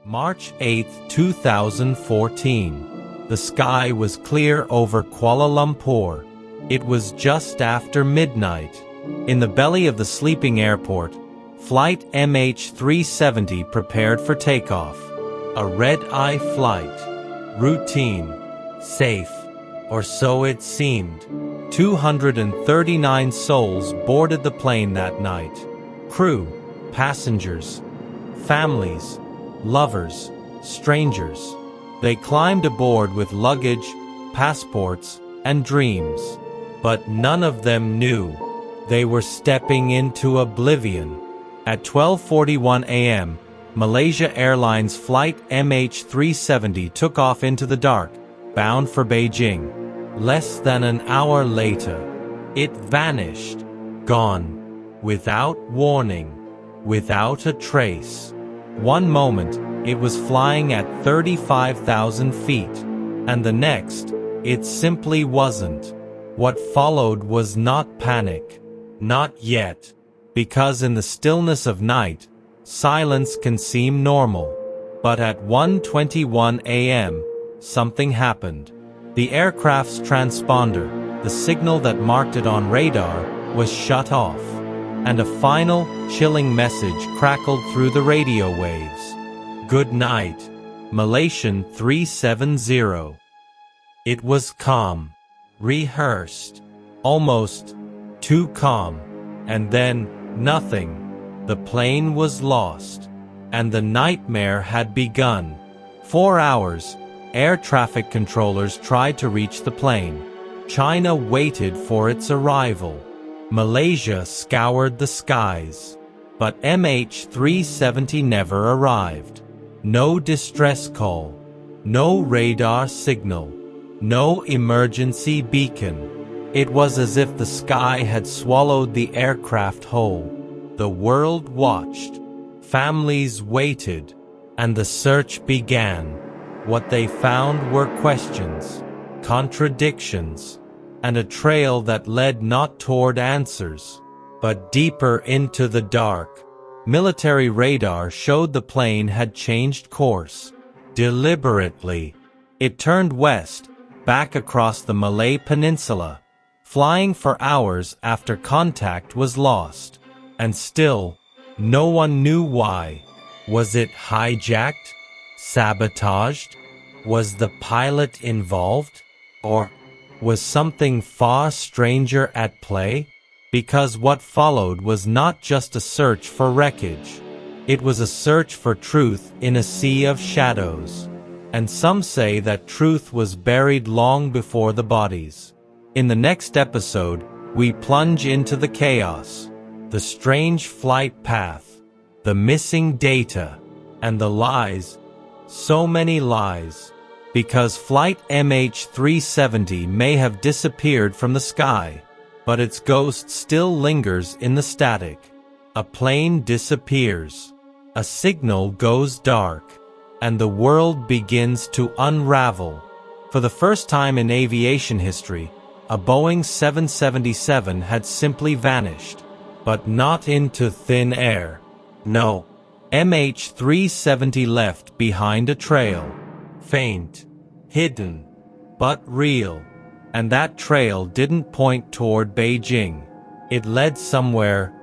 March 8, 2014. The sky was clear over Kuala Lumpur. It was just after midnight. In the belly of the sleeping airport, flight MH370 prepared for takeoff. A red-eye flight. Routine. Safe. Or so it seemed. 239 souls boarded the plane that night. Crew, passengers, families, lovers, strangers. They climbed aboard with luggage, passports, and dreams. But none of them knew they were stepping into oblivion. At 12:41 a.m., Malaysia Airlines flight MH370 took off into the dark, bound for Beijing. Less than an hour later, it vanished, gone, without warning, without a trace. One moment, it was flying at 35,000 feet, and the next, it simply wasn't. What followed was not panic. Not yet. Because in the stillness of night, silence can seem normal. But at 1:21 a.m., something happened. The aircraft's transponder, the signal that marked it on radar, was shut off. And a final, chilling message crackled through the radio waves. Good night, Malaysian 370. It was calm, rehearsed, almost too calm. And then, nothing. The plane was lost. And the nightmare had begun. 4 hours, air traffic controllers tried to reach the plane. China waited for its arrival. Malaysia scoured the skies. But MH370 never arrived. No distress call. No radar signal. No emergency beacon. It was as if the sky had swallowed the aircraft whole. The world watched. Families waited. And the search began. What they found were questions, contradictions, and a trail that led not toward answers, but deeper into the dark. Military radar showed the plane had changed course. Deliberately. It turned west, back across the Malay Peninsula, flying for hours after contact was lost. And still, no one knew why. Was it hijacked? Sabotaged? Was the pilot involved? Or was something far stranger at play? Because what followed was not just a search for wreckage. It was a search for truth in a sea of shadows. And some say that truth was buried long before the bodies. In the next episode, we plunge into the chaos, the strange flight path, the missing data, and the lies. So many lies. Because flight MH370 may have disappeared from the sky, but its ghost still lingers in the static. A plane disappears. A signal goes dark. And the world begins to unravel. For the first time in aviation history, a Boeing 777 had simply vanished. But not into thin air. No. MH370 left behind a trail. Faint, hidden, but real. And that trail didn't point toward Beijing. It led somewhere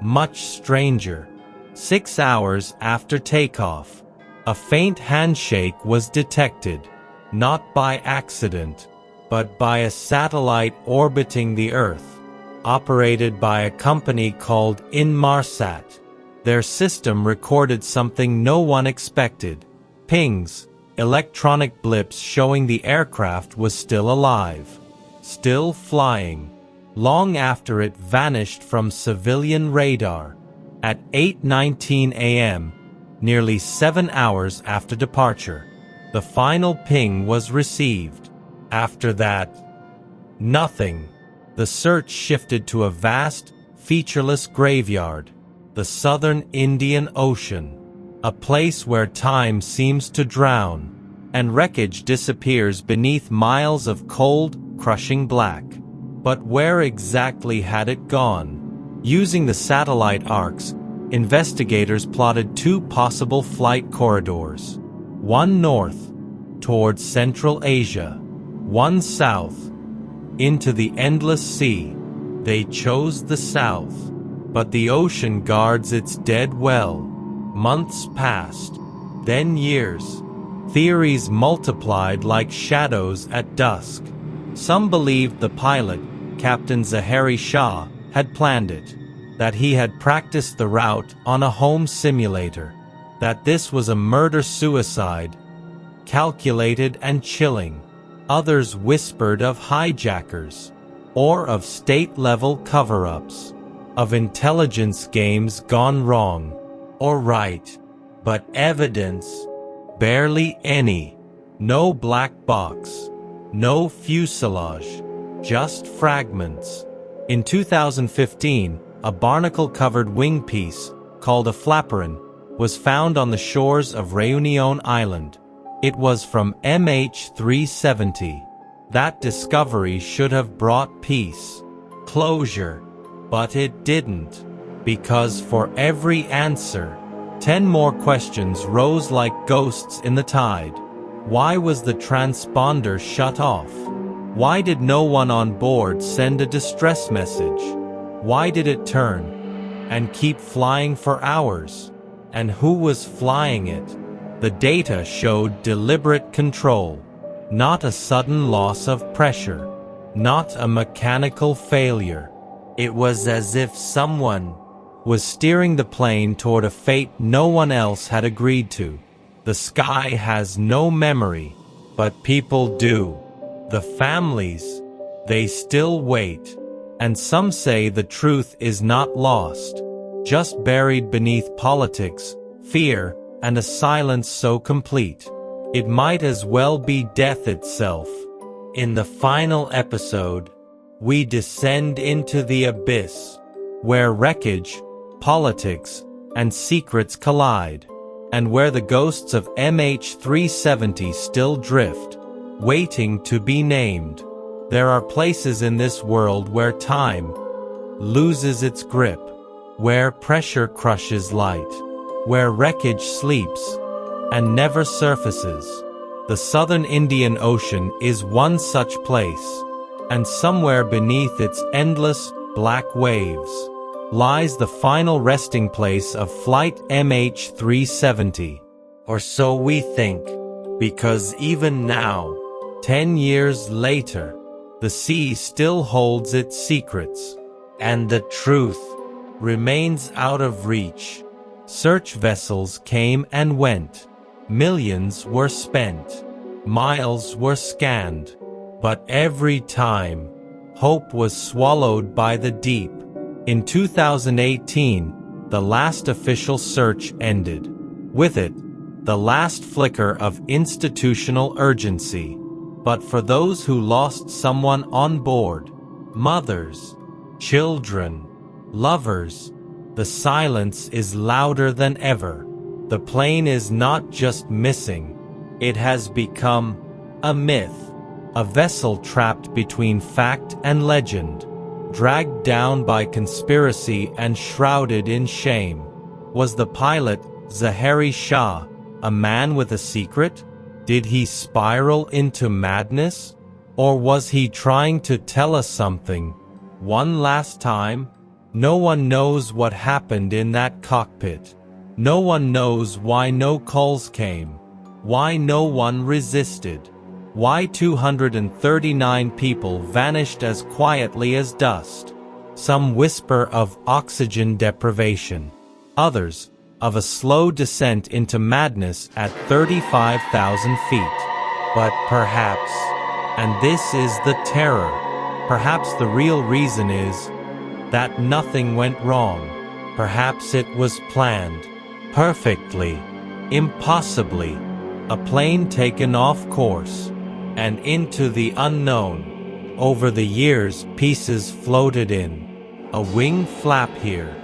much stranger. 6 hours after takeoff, a faint handshake was detected, not by accident, but by a satellite orbiting the Earth, operated by a company called Inmarsat. Their system recorded something no one expected. Pings. Electronic blips showing the aircraft was still alive, still flying, long after it vanished from civilian radar. At 8:19 a.m., nearly 7 hours after departure, the final ping was received. After that, nothing. The search shifted to a vast, featureless graveyard, the southern Indian Ocean. A place where time seems to drown, and wreckage disappears beneath miles of cold, crushing black. But where exactly had it gone? Using the satellite arcs, investigators plotted two possible flight corridors. One north, towards Central Asia, one south, into the endless sea. They chose the south, but the ocean guards its dead well. Months passed, then years. Theories multiplied like shadows at dusk. Some believed the pilot, Captain Zahari Shah, had planned it, that he had practiced the route on a home simulator, that this was a murder-suicide, calculated and chilling. Others whispered of hijackers, or of state-level cover-ups, of intelligence games gone wrong, or right. But evidence, barely any. No black box, no fuselage, just fragments. In 2015, a barnacle-covered wing piece, called a flaperon, was found on the shores of Réunion Island. It was from MH370. That discovery should have brought peace, closure, but it didn't, because for every answer, 10 more questions rose like ghosts in the tide. Why was the transponder shut off? Why did no one on board send a distress message? Why did it turn and keep flying for hours? And who was flying it? The data showed deliberate control, not a sudden loss of pressure, not a mechanical failure. It was as if someone was steering the plane toward a fate no one else had agreed to. The sky has no memory, but people do. The families, they still wait. And some say the truth is not lost, just buried beneath politics, fear, and a silence so complete, it might as well be death itself. In the final episode, we descend into the abyss, where wreckage, politics, and secrets collide, and where the ghosts of MH370 still drift, waiting to be named. There are places in this world where time loses its grip, where pressure crushes light, where wreckage sleeps and never surfaces. The southern Indian Ocean is one such place, and somewhere beneath its endless, black waves, lies the final resting place of Flight MH370. Or so we think, because even now, 10 years later, the sea still holds its secrets, and the truth remains out of reach. Search vessels came and went. Millions were spent. Miles were scanned. But every time, hope was swallowed by the deep. In 2018, the last official search ended. With it, the last flicker of institutional urgency. But for those who lost someone on board, mothers, children, lovers, the silence is louder than ever. The plane is not just missing, it has become a myth, a vessel trapped between fact and legend, dragged down by conspiracy and shrouded in shame. Was the pilot, Zahari Shah, a man with a secret? Did he spiral into madness? Or was he trying to tell us something? One last time? No one knows what happened in that cockpit. No one knows why no calls came. Why no one resisted. Why 239 people vanished as quietly as dust. Some whisper of oxygen deprivation. Others, of a slow descent into madness at 35,000 feet. But perhaps, and this is the terror, perhaps the real reason is that nothing went wrong. Perhaps it was planned, perfectly, impossibly, a plane taken off course, and into the unknown. Over the years, pieces floated in. A wing flap here,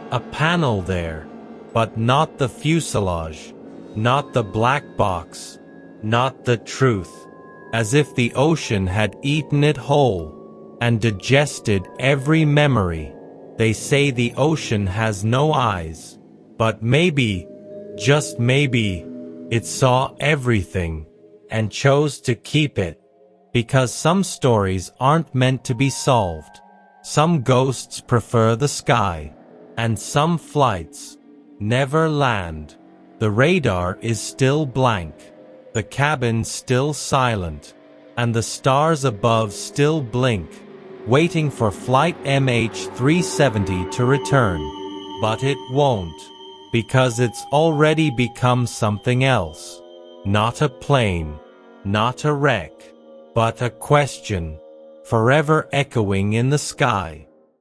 a panel there, but not the fuselage, not the black box, not the truth. As if the ocean had eaten it whole, and digested every memory. They say the ocean has no eyes, But maybe, just maybe, it saw everything and chose to keep it. Because some stories aren't meant to be solved. Some ghosts prefer the sky. And some flights never land. The radar is still blank. The cabin still silent. And the stars above still blink, waiting for flight MH370 to return. But it won't. Because it's already become something else. Not a plane. Not a wreck. But a question, forever echoing in the sky.